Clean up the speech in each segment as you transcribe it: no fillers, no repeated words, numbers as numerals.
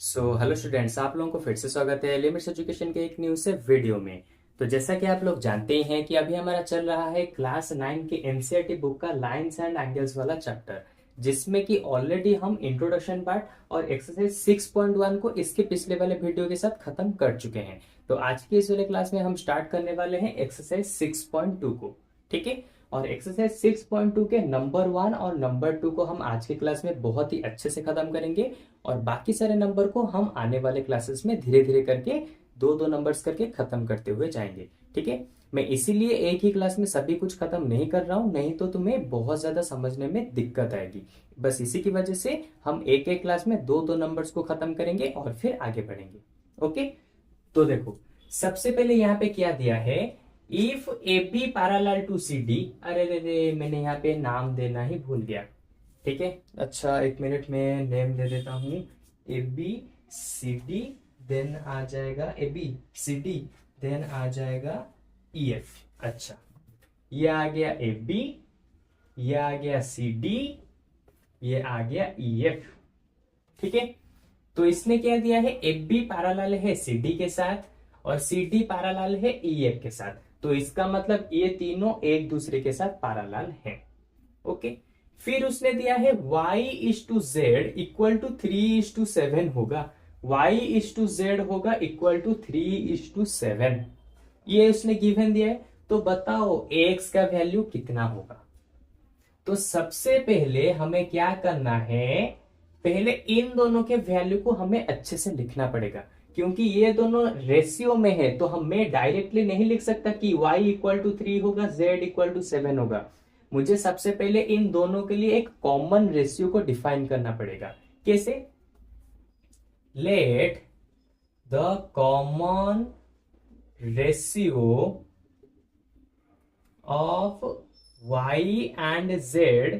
Hello students, आप लोगों को फिर से स्वागत है लिमिट्स एजुकेशन के एक न्यू से वीडियो में। तो जैसा कि आप लोग जानते ही हैं कि अभी हमारा चल रहा है क्लास 9 के एनसीईआरटी बुक का लाइंस एंड एंगल्स वाला चैप्टर, जिसमें कि ऑलरेडी हम इंट्रोडक्शन पार्ट और एक्सरसाइज 6.1 को इसके पिछले वाले वीडियो के साथ खत्म कर चुके हैं। तो आज की इस वाले क्लास में हम स्टार्ट करने वाले हैं एक्सरसाइज 6.2 को। ठीक है। और एक्सरसाइज 6.2 के नंबर 1 और नंबर 2 को हम आज की क्लास में बहुत ही अच्छे से खत्म करेंगे, और बाकी सारे नंबर को हम आने वाले क्लासेस में धीरे धीरे करके दो दो नंबर्स करके खत्म करते हुए जाएंगे। ठीक है। मैं इसीलिए एक ही क्लास में सभी कुछ खत्म नहीं कर रहा हूं, नहीं तो तुम्हें बहुत ज्यादा समझने में दिक्कत आएगी। बस इसी की वजह से हम एक एक क्लास में दो दो नंबर्स को खत्म करेंगे और फिर आगे बढ़ेंगे। ओके। तो देखो, सबसे पहले यहाँ पे क्या दिया है, if A B parallel to C D. अरे रे रे, मैंने यहाँ पे नाम देना ही भूल गया। ठीक है। अच्छा, एक मिनट में नेम दे देता हूं। A B C D, then आ जाएगा A B C D, then आ जाएगा ई एफ। अच्छा, ये आ गया ए बी, ये आ गया सी डी, ये आ गया ई एफ। ठीक है। तो इसने क्या दिया है, ए बी पैरेलल है सी डी के साथ और सी डी पैरेलल है ई एफ के साथ। तो इसका मतलब ये तीनों एक दूसरे के साथ पैरेलल हैं। ओके। फिर उसने दिया है y is to z equal to 3:7 होगा। y इज टू जेड होगा इक्वल टू 3:7। ये उसने गिवन दिया है। तो बताओ x का वैल्यू कितना होगा। तो सबसे पहले हमें क्या करना है, पहले इन दोनों के वैल्यू को हमें अच्छे से लिखना पड़ेगा, क्योंकि ये दोनों रेशियो में है। तो हमें डायरेक्टली नहीं लिख सकता कि y इक्वल टू 3 होगा, z इक्वल टू 7 होगा। मुझे सबसे पहले इन दोनों के लिए एक कॉमन रेशियो को डिफाइन करना पड़ेगा। कैसे? Let the common ratio of y and z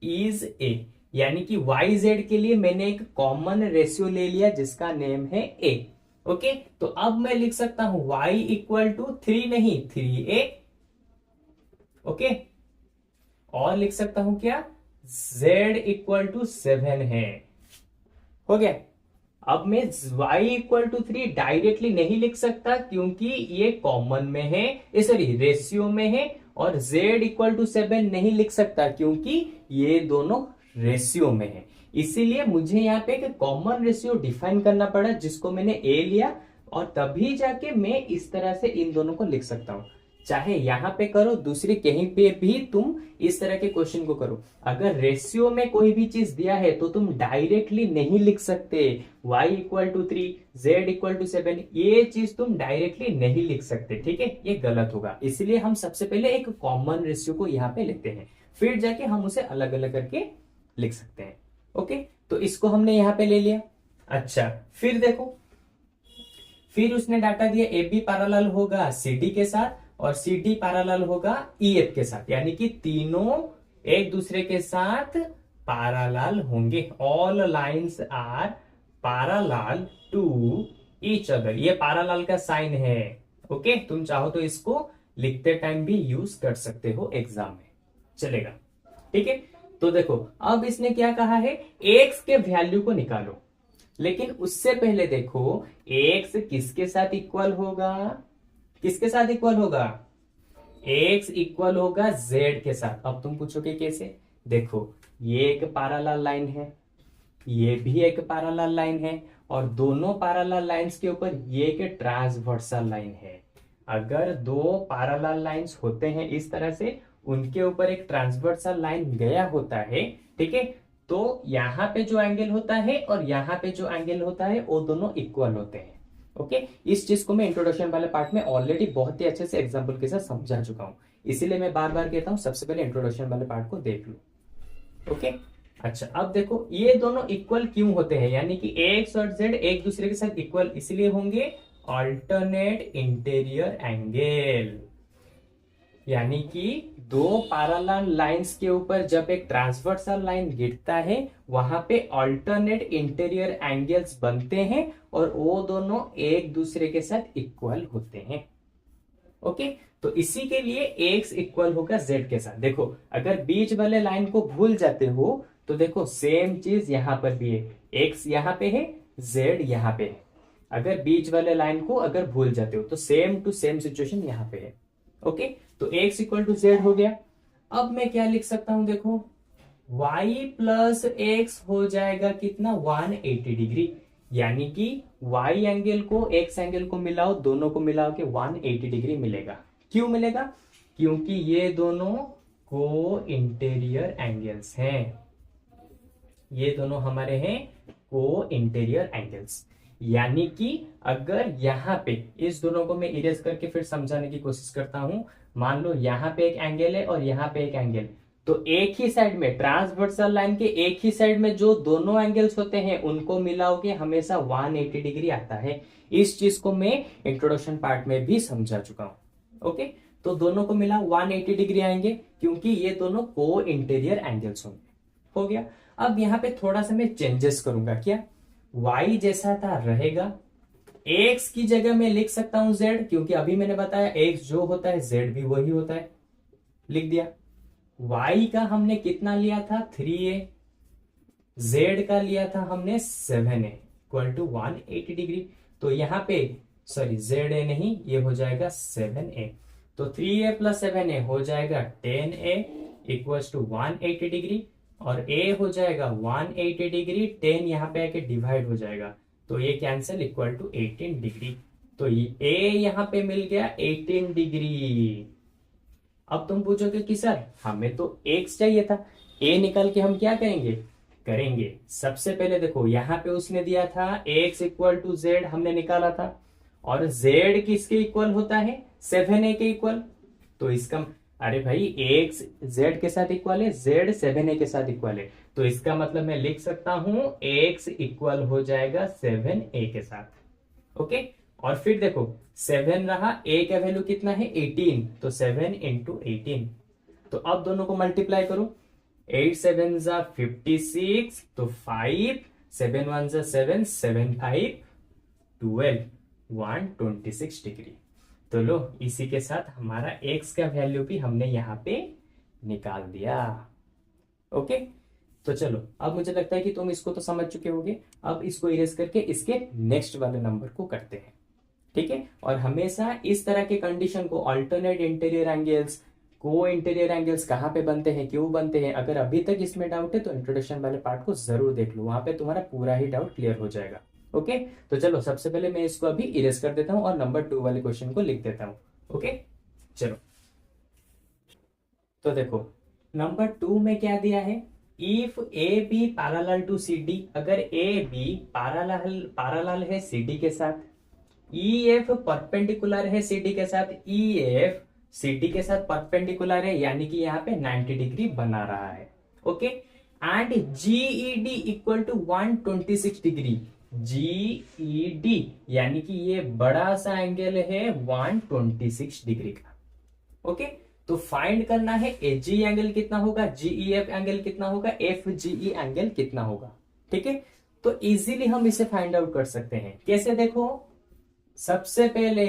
is a। यानी कि y z के लिए मैंने एक कॉमन रेशियो ले लिया जिसका नेम है a। ओके। तो अब मैं लिख सकता हूं y इक्वल टू 3 नहीं 3a। ओके। और लिख सकता हूं क्या, z इक्वल टू 7 है। हो गया। अब मैं y इक्वल टू 3 डायरेक्टली नहीं लिख सकता क्योंकि ये कॉमन में है, सॉरी रेशियो में है। और z इक्वल टू 7 नहीं लिख सकता क्योंकि ये दोनों रेशियो में है। इसीलिए मुझे यहाँ पे एक कॉमन रेशियो डिफाइन करना पड़ा जिसको मैंने a लिया, और तभी जाके मैं इस तरह से इन दोनों को लिख सकता हूं। चाहे यहां पे करो, दूसरी कहीं पे भी तुम इस तरह के क्वेश्चन को करो। अगर रेशियो में कोई भी चीज दिया है तो तुम डायरेक्टली नहीं लिख सकते y equal to 3 z equal to 7, ये चीज तुम डायरेक्टली नहीं लिख सकते। ठीक है, ये गलत होगा। इसलिए हम सबसे पहले एक कॉमन रेशियो को यहाँ पे लेते हैं, फिर जाके हम उसे अलग अलग करके लिख सकते हैं। ओके। तो इसको हमने यहाँ पे ले लिया। अच्छा, फिर देखो, फिर उसने डाटा दिया ए बी पैरेलल होगा सी डी के साथ और सी डी पैरेलल होगा ई एफ के साथ, यानी कि तीनों एक दूसरे के साथ पैरेलल होंगे। All lines are parallel to each other. ये पैरेलल का साइन है। ओके। तुम चाहो तो इसको लिखते टाइम भी यूज कर सकते हो, एग्जाम में चलेगा। ठीक है। तो देखो, अब इसने क्या कहा है, x के वैल्यू को निकालो। लेकिन उससे पहले देखो x किसके साथ इक्वल होगा, किसके साथ इक्वल होगा, x इक्वल होगा z के साथ। अब तुम पूछोगे कैसे, देखो ये एक पैरेलल लाइन है, ये भी एक पैरेलल लाइन है, और दोनों पैरेलल लाइंस के ऊपर ये एक ट्रांसवर्सल लाइन है। अगर दो पैरेलल लाइंस होते हैं इस तरह से, उनके ऊपर एक ट्रांसवर्सल लाइन गया होता है, ठीक है, तो यहां पे जो एंगल होता है और यहां पे जो एंगल होता है वो दोनों इक्वल होते हैं। ओके। इस चीज को मैं इंट्रोडक्शन वाले पार्ट में ऑलरेडी बहुत ही अच्छे से एग्जांपल के साथ समझा चुका हूं, इसीलिए मैं बार बार कहता हूं सबसे पहले इंट्रोडक्शन वाले पार्ट को देख लो। ओके। अच्छा, अब देखो ये दोनों इक्वल क्यों होते हैं, यानी कि एक्स और जेड एक दूसरे के साथ इक्वल इसलिए होंगे अल्टरनेट इंटीरियर एंगल। यानी कि दो पैरेलल लाइंस के ऊपर जब एक ट्रांसवर्सल लाइन गिरता है, वहां पे अल्टरनेट इंटीरियर एंगल्स बनते हैं और वो दोनों एक दूसरे के साथ इक्वल होते हैं। ओके। तो इसी के लिए x इक्वल होगा z के साथ। देखो, अगर बीच वाले लाइन को भूल जाते हो तो देखो सेम चीज यहां पर भी है। x यहां पे है, जेड यहाँ पे है। अगर बीच वाले लाइन को अगर भूल जाते हो तो सेम टू सेम सिचुएशन यहाँ पे है। ओके, तो एक्स इक्वल टू जेड हो गया। अब मैं क्या लिख सकता हूं, देखो y प्लस एक्स हो जाएगा कितना, 180 डिग्री। यानी कि y एंगल को x एंगल को मिलाओ, दोनों को मिलाओ के 180 डिग्री मिलेगा। क्यों मिलेगा, क्योंकि ये दोनों को इंटीरियर एंगल्स हैं। ये दोनों हमारे हैं को इंटीरियर एंगल्स। यानी कि अगर यहाँ पे इस दोनों को मैं इरेज करके फिर समझाने की कोशिश करता हूं। मान लो यहाँ पे एक एंगल है और यहाँ पे एक एंगल, तो एक ही साइड में ट्रांसवर्सल लाइन के एक ही साइड में जो दोनों एंगल्स होते हैं उनको मिलाओगे हमेशा 180 डिग्री आता है। इस चीज को मैं इंट्रोडक्शन पार्ट में भी समझा चुका हूं। ओके, तो दोनों को मिला 180 डिग्री आएंगे क्योंकि ये दोनों को इंटीरियर एंगल्स होंगे। हो गया। अब यहाँ पे थोड़ा सा मैं चेंजेस करूंगा। क्या, y जैसा था रहेगा, x की जगह मैं लिख सकता हूं z, क्योंकि अभी मैंने बताया x जो होता है z भी वही होता है, लिख दिया। y का हमने कितना लिया था, 3a, z का लिया था हमने 7a इक्वल टू 180 डिग्री। तो यहाँ पे सॉरी za नहीं, ये हो जाएगा 7a। तो 3a प्लस 7a हो जाएगा 10a इक्वल टू 180 डिग्री, और a हो जाएगा 180 डिग्री, 10 यहाँ पे आके डिवाइड हो जाएगा, तो ये कैंसिल इक्वल टू 18 डिग्री। तो ये a यहाँ पे मिल गया 18 डिग्री। अब तुम पूछोगे कि सर हमें तो x चाहिए था, a निकाल के हम क्या करेंगे। सबसे पहले देखो यहाँ पे उसने दिया था x इक्वल टू z, हमने निकाला था, और z किसके इक्वल होता है, 7a के इक्वल। तो इसका, अरे भाई x z के साथ इक्वल है, z 7a के साथ इक्वल है, तो इसका मतलब मैं लिख सकता हूं x इक्वल हो जाएगा 7a के साथ। ओके, और फिर देखो 7 रहा, a का वैल्यू कितना है 18, तो 7 इंटू 18। तो अब दोनों को मल्टीप्लाई करो, 8 7 जा 56, तो 5 7 1 जा 7 7 5 12 126 डिग्री। तो लो, इसी के साथ हमारा x का वैल्यू भी हमने यहाँ पे निकाल दिया। ओके, तो चलो अब मुझे लगता है कि तुम इसको तो समझ चुके होगे। अब इसको इरेज करके इसके नेक्स्ट वाले नंबर को करते हैं, ठीक है। और हमेशा इस तरह के कंडीशन को, अल्टरनेट इंटीरियर एंगल्स, को इंटीरियर एंगल्स कहाँ पे बनते हैं, क्यों बनते हैं, अगर अभी तक इसमें डाउट है तो इंट्रोडक्शन वाले पार्ट को जरूर देख लो, वहां पे तुम्हारा पूरा ही डाउट क्लियर हो जाएगा। ओके, तो चलो सबसे पहले मैं इसको अभी इरेज कर देता हूं और नंबर 2 वाले क्वेश्चन को लिख देता हूं। ओके, चलो तो देखो नंबर 2 में क्या दिया है, if A B parallel to C D, अगर ए बी पैरेलल है सी डी के साथ, ई एफ परपेंडिकुलर है सी डी के साथ, ई एफ सी डी के साथ परपेंडिकुलर है, यानी कि यहाँ पे 90 डिग्री बना रहा है। Okay, and GED equal to 126 degree, GED यानी कि ये बड़ा सा एंगल है 126 डिग्री का। ओके, तो फाइंड करना है एजी एंगल कितना होगा, जीईएफ एंगल कितना होगा, एफजीई एंगल कितना होगा। ठीक है, तो इजीली हम इसे फाइंड आउट कर सकते हैं। कैसे, देखो सबसे पहले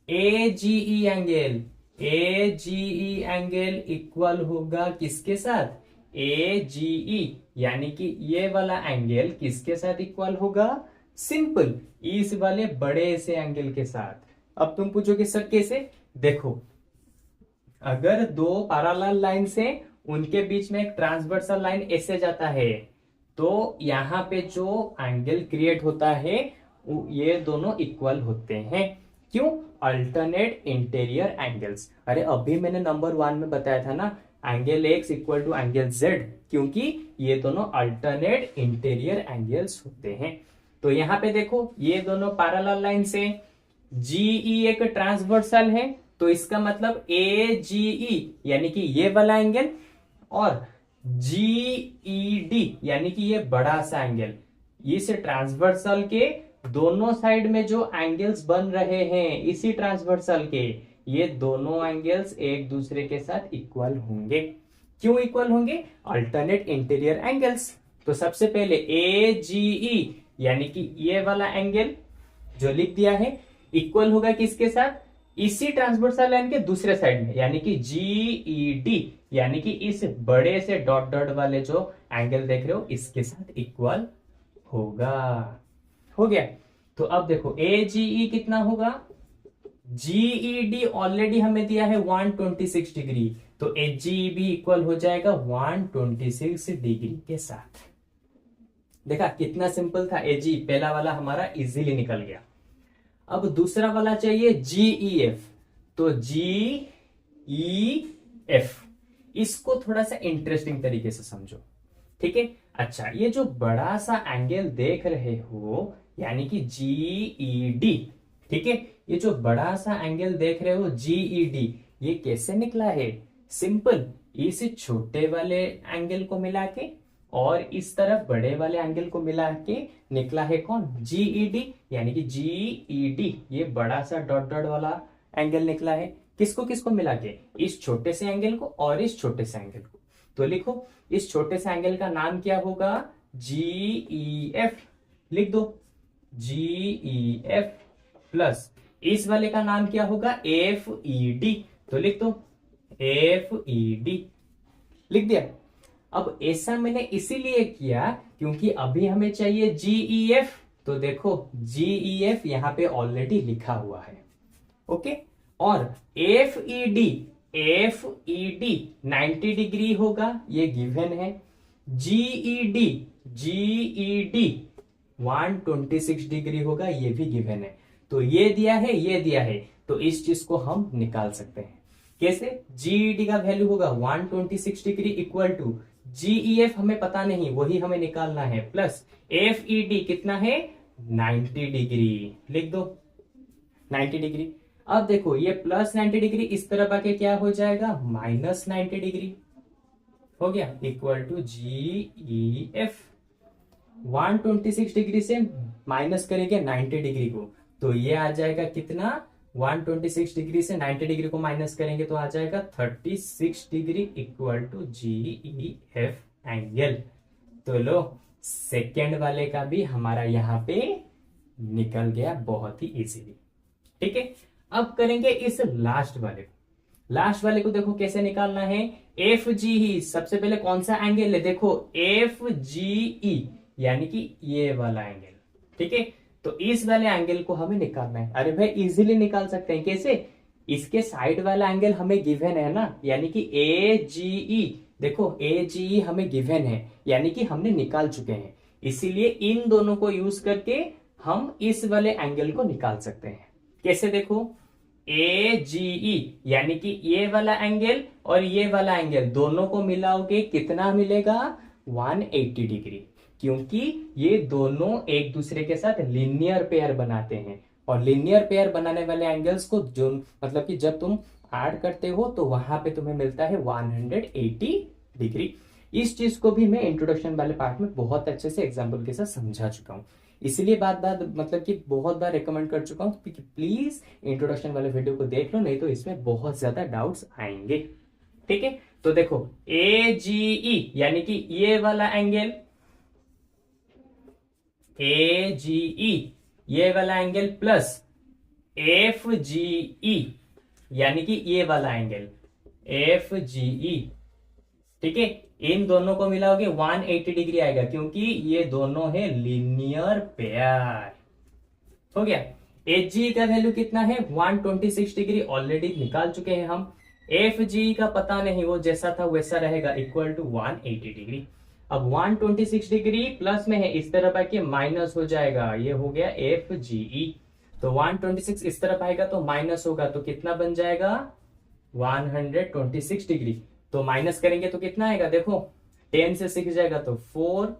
एजीई एंगल इक्वल होगा किसके साथ, एजीई, यानी कि ये वाला एंगल किसके साथ इक्वल होगा, सिंपल इस वाले बड़े से एंगल के साथ। अब तुम पूछोगे सर कैसे, देखो अगर दो पैरेलल लाइन से उनके बीच में एक ट्रांसवर्सल लाइन ऐसे जाता है, तो यहां पे जो एंगल क्रिएट होता है ये दोनों इक्वल होते हैं। क्यों, अल्टरनेट इंटीरियर एंगल्स। अरे अभी मैंने नंबर 1 में बताया था ना, angle x equal to angle z, क्योंकि ये दोनों अल्टरनेट इंटीरियर एंगल्स होते हैं। तो यहां पे देखो ये दोनों पैरेलल लाइन से, जीई एक ट्रांसवर्सल है, तो इसका मतलब ए जीई यानी कि ये वाला एंगल, और जीईडी यानी कि ये बड़ा सा एंगल, इस ट्रांसवर्सल के दोनों साइड में जो एंगल्स बन रहे हैं इसी ट्रांसवर्सल के, ये दोनों एंगल्स एक दूसरे के साथ इक्वल होंगे। क्यों इक्वल होंगे, अल्टरनेट इंटीरियर एंगल्स। तो सबसे पहले ए जीई यानी कि ये वाला एंगल जो लिख दिया है इक्वल होगा किसके साथ, इसी ट्रांसवर्सल लाइन के दूसरे साइड में, यानी कि जीईडी यानी कि इस बड़े से डॉट डॉट वाले जो एंगल देख रहे हो इसके साथ इक्वल होगा। हो गया। तो अब देखो AGE कितना होगा, GED ऑलरेडी हमें दिया है 126 डिग्री, तो HGE भी इक्वल हो जाएगा 126 डिग्री के साथ। देखा कितना सिंपल था, AGE पहला वाला हमारा इजीली निकल गया। अब दूसरा वाला चाहिए GEF, तो GEF इसको थोड़ा सा इंटरेस्टिंग तरीके से समझो, ठीक है। अच्छा, ये जो बड़ा सा एंगल देख रहे हो यानी कि GED, ठीक है, ये जो बड़ा सा एंगल देख रहे हो GED, ये कैसे निकला है, सिंपल, इस छोटे वाले एंगल को मिला के और इस तरफ बड़े वाले एंगल को मिला के निकला है कौन, GED, यानी कि GED ये बड़ा सा डॉट डॉट वाला एंगल निकला है। किसको किसको मिला के, इस छोटे से एंगल को और इस छोटे से एंगल को। तो लिखो इस छोटे से एंगल का नाम क्या होगा, GEF, लिख दो GEF, प्लस इस वाले का नाम क्या होगा, FED, तो लिख दो FED, लिख दिया। अब ऐसा मैंने इसीलिए किया क्योंकि अभी हमें चाहिए GEF, तो देखो GEF यहां पे ऑलरेडी लिखा हुआ है, ओके। और FED 90 डिग्री होगा, ये गिवन है। GED 126 डिग्री होगा, ये भी गिवन है। तो ये दिया है, ये दिया है, तो इस चीज को हम निकाल सकते हैं। कैसे, GED का वैल्यू होगा 126 डिग्री इक्वल टू GEF हमें पता नहीं, वही हमें निकालना है, प्लस FED कितना है 90 डिग्री, लिख दो 90 डिग्री। अब देखो ये प्लस 90 डिग्री इस तरफ आके क्या हो जाएगा, माइनस 90 डिग्री हो गया, इक्वल टू GEF। 126 डिग्री से माइनस करेंगे 90 डिग्री को, तो ये आ जाएगा कितना, 126 डिग्री से 90 डिग्री को माइनस करेंगे तो आ जाएगा 36 degree equal to GEF angle. तो लो सेकेंड वाले का भी हमारा यहां पे निकल गया बहुत ही इजीली, ठीक है। अब करेंगे इस लास्ट वाले को। लास्ट वाले को देखो कैसे निकालना है, FGE, सबसे पहले कौन सा एंगल है, देखो FGE यानी कि ये वाला एंगल, ठीक है। तो इस वाले एंगल को हमें निकालना है। अरे भाई इजीली निकाल सकते हैं, कैसे, इसके साइड वाला एंगल हमें गिवन है ना, यानी कि AGE, देखो AGE हमें गिवन है यानी कि हमने निकाल चुके हैं, इसीलिए इन दोनों को यूज करके हम इस वाले एंगल को निकाल सकते हैं। कैसे, देखो AGE यानी कि ये वाला एंगल और ये वाला एंगल दोनों को मिलाओगे कितना मिलेगा, 180 डिग्री, क्योंकि ये दोनों एक दूसरे के साथ लीनियर पेयर बनाते हैं, और लीनियर पेयर बनाने वाले एंगल्स को जो मतलब कि जब तुम ऐड करते हो तो वहां पे तुम्हें मिलता है 180 डिग्री। इस चीज को भी मैं इंट्रोडक्शन वाले पार्ट में बहुत अच्छे से एग्जाम्पल के साथ समझा चुका हूं, इसलिए बात मतलब कि बहुत बार रिकमेंड कर चुका हूं कि प्लीज इंट्रोडक्शन वाले वीडियो को देख लो, नहीं तो इसमें बहुत ज्यादा डाउट्स आएंगे, ठीक है। तो देखो AGE यानी कि ये वाला एंगल, AGE ये वाला एंगल, प्लस FGE यानी कि ये वाला एंगल FGE, ठीक है। इन दोनों को मिलाओगे 180 डिग्री आएगा, क्योंकि ये दोनों है लीनियर पेयर, हो गया। HGE का वैल्यू कितना है, 126 डिग्री ऑलरेडी निकाल चुके हैं हम। FGE का पता नहीं, वो जैसा था वैसा रहेगा, इक्वल टू 180 डिग्री। अब 126 डिग्री प्लस में है, इस तरफ आके माइनस हो जाएगा, ये हो गया FGE। तो 126 इस तरफ आएगा तो माइनस होगा, तो कितना बन जाएगा 126 डिग्री। तो माइनस करेंगे तो कितना आएगा, देखो 10 से 6 जाएगा तो 4,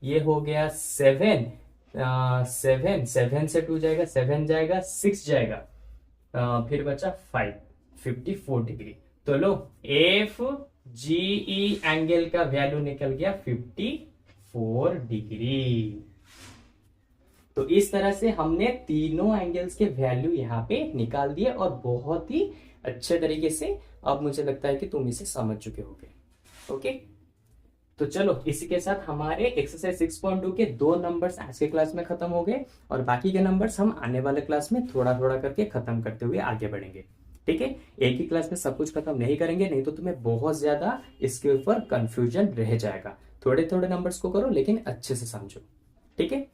ये हो गया 7, 7 से 2 जाएगा, 7 जाएगा, 6 जाएगा, फिर बचा 5, 54 डिग्री। तो लो FGE एंगल का वैल्यू निकल गया 54 डिग्री। तो इस तरह से हमने तीनों एंगल्स के वैल्यू यहाँ पे निकाल दिए और बहुत ही अच्छे तरीके से अब मुझे लगता है कि तुम इसे समझ चुके होगे, ओके। तो चलो इसी के साथ हमारे एक्सरसाइज 6.2 के 2 नंबर्स आज के क्लास में खत्म हो गए, और बाकी के नंबर्स हम आने वाले क्लास में थोड़ा थोड़ा करके खत्म करते हुए आगे बढ़ेंगे, ठीक है। एक ही क्लास में सब कुछ खत्म नहीं करेंगे, नहीं तो तुम्हें बहुत ज्यादा इसके ऊपर कंफ्यूजन रह जाएगा। थोड़े थोड़े नंबर्स को करो लेकिन अच्छे से समझो, ठीक है।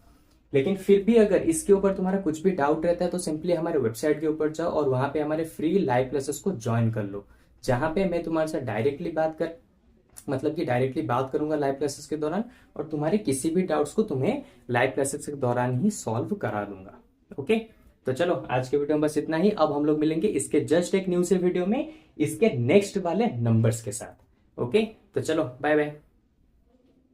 लेकिन फिर भी अगर इसके ऊपर तुम्हारा कुछ भी डाउट रहता है तो सिंपली हमारे वेबसाइट के ऊपर जाओ और वहां पे हमारे फ्री लाइव क्लासेस को ज्वाइन कर लो, जहां पे मैं तुम्हारे साथ डायरेक्टली बात कर मतलब कि डायरेक्टली बात करूंगा लाइव क्लासेस के दौरान, और तुम्हारे किसी भी डाउट्स को तुम्हें लाइव क्लासेस के दौरान ही सॉल्व करा दूंगा। ओके, तो चलो आज के वीडियो में बस इतना ही। अब हम लोग मिलेंगे इसके जस्ट एक न्यू से वीडियो में इसके नेक्स्ट वाले नंबर्स के साथ। ओके, तो चलो बाय बाय।